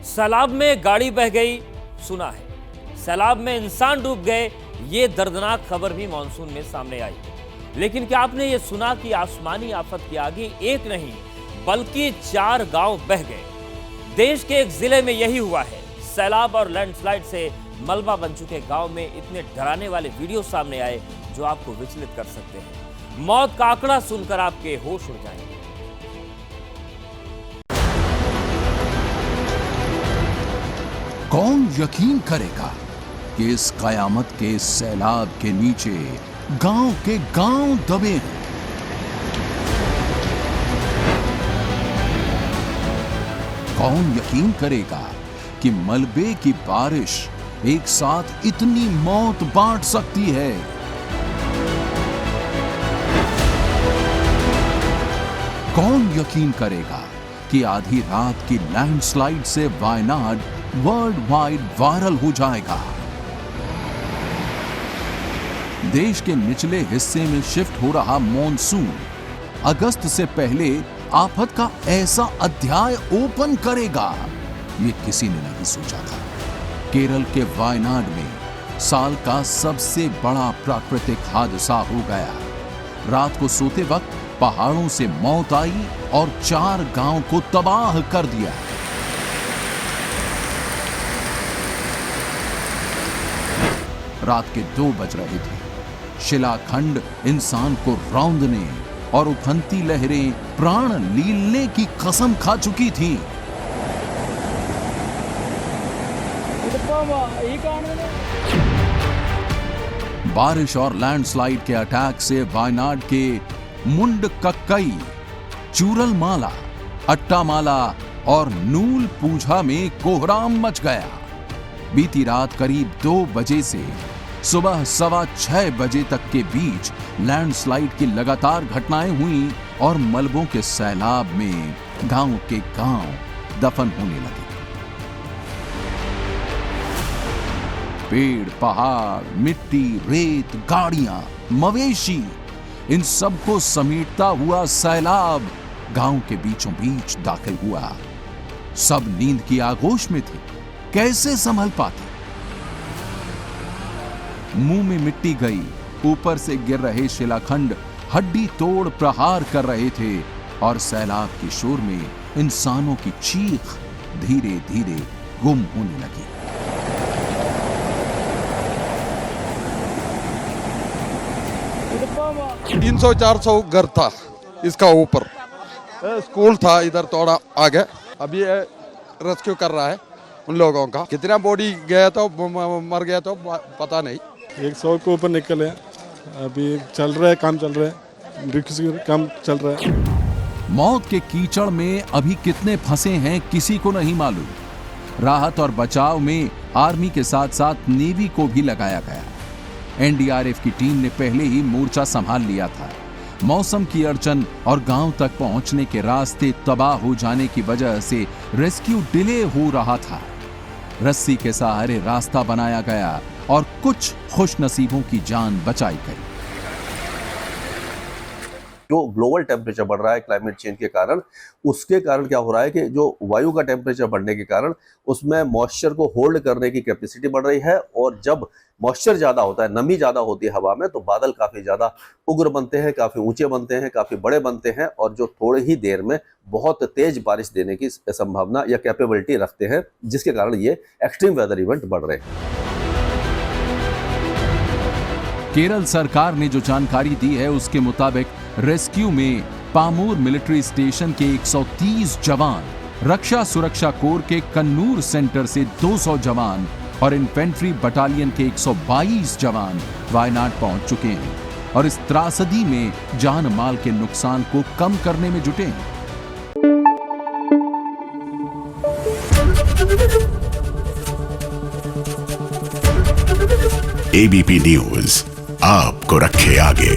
सैलाब में गाड़ी बह गई सुना है, सैलाब में इंसान डूब गए ये दर्दनाक खबर भी मानसून में सामने आई। लेकिन क्या आपने ये सुना कि आसमानी आफत के आगे एक नहीं बल्कि 4 गांव बह गए। देश के एक जिले में यही हुआ है। सैलाब और लैंडस्लाइड से मलबा बन चुके गांव में इतने डराने वाले वीडियो सामने आए जो आपको विचलित कर सकते हैं। मौत का आंकड़ा सुनकर आपके होश उड़ जाएंगे। कौन यकीन करेगा कि इस कयामत के सैलाब के नीचे गांव के गांव दबे हैं। कौन यकीन करेगा कि मलबे की बारिश एक साथ इतनी मौत बांट सकती है। कौन यकीन करेगा कि आधी रात की लैंडस्लाइड से वायनाड वर्ल्ड वाइड वायरल हो जाएगा। देश के निचले हिस्से में शिफ्ट हो रहा मॉनसून अगस्त से पहले आफत का ऐसा अध्याय ओपन करेगा, ये किसी ने नहीं सोचा था। केरल के वायनाड में साल का सबसे बड़ा प्राकृतिक हादसा हो गया। रात को सोते वक्त पहाड़ों से मौत आई और 4 गांव को तबाह कर दिया। रात के 2 बज रहे थे। शिलाखंड इंसान को रौंदने और उफनती लहरें प्राण लीलने की कसम खा चुकी थी। बारिश और लैंडस्लाइड के अटैक से वायनाड के मुंडकक्कई, चूरलमाला, अट्टामाला और नूल पूझा में कोहराम मच गया। बीती रात करीब 2 बजे से सुबह 6:15 बजे तक के बीच लैंडस्लाइड की लगातार घटनाएं हुई और मलबों के सैलाब में गांव के गांव दफन होने लगे। पेड़, पहाड़, मिट्टी, रेत, गाड़ियां, मवेशी, इन सबको समेटता हुआ सैलाब गांव के बीचों बीच दाखिल हुआ। सब नींद की आगोश में थे, कैसे संभल पाते। मुंह में मिट्टी गई, ऊपर से गिर रहे शिलाखंड हड्डी तोड़ प्रहार कर रहे थे और सैलाब के शोर में इंसानों की चीख धीरे धीरे गुम होने लगी। तीन 400 घर था इसका ऊपर। स्कूल था इधर थोड़ा आगे। अभी रेस्क्यू कर रहा है उन लोगों का। कितना बॉडी गया तो मर गया तो पता नहीं। 100 के ऊपर निकले। अभी चल रहा है, काम चल रहा है, काम चल रहा है। मौत के कीचड़ में अभी कितने फंसे हैं किसी को नहीं मालूम। राहत और बचाव में आर्मी के साथ साथ नेवी को भी लगाया गया। एनडीआरएफ की टीम ने पहले ही मोर्चा संभाल लिया था। मौसम की अड़चन और गांव तक पहुंचने के रास्ते तबाह हो जाने की वजह से रेस्क्यू डिले हो रहा था। रस्सी के सहारे रास्ता बनाया गया और कुछ खुशनसीबों की जान बचाई गई। जो ग्लोबल टेम्परेचर बढ़ रहा है क्लाइमेट चेंज के कारण, उसके कारण क्या हो रहा है कि जो वायु का टेम्परेचर बढ़ने के कारण उसमें मॉइस्चर को होल्ड करने की कैपेसिटी बढ़ रही है। और जब मॉइस्चर ज्यादा होता है, नमी ज्यादा होती है हवा में, तो बादल काफी ज्यादा उग्र बनते हैं, काफी ऊंचे बनते हैं, काफी बड़े बनते हैं और जो थोड़े ही देर में बहुत तेज बारिश देने की संभावना या कैपेबिलिटी रखते हैं, जिसके कारण ये एक्सट्रीम वेदर इवेंट बढ़ रहे हैं। केरल सरकार ने जो जानकारी दी है उसके मुताबिक रेस्क्यू में पामूर मिलिट्री स्टेशन के 130 जवान, रक्षा सुरक्षा कोर के कन्नूर सेंटर से 200 जवान और इन्फेंट्री बटालियन के 122 जवान वायनाड पहुंच चुके हैं और इस त्रासदी में जान माल के नुकसान को कम करने में जुटे हैं। एबीपी न्यूज आपको रखे आगे।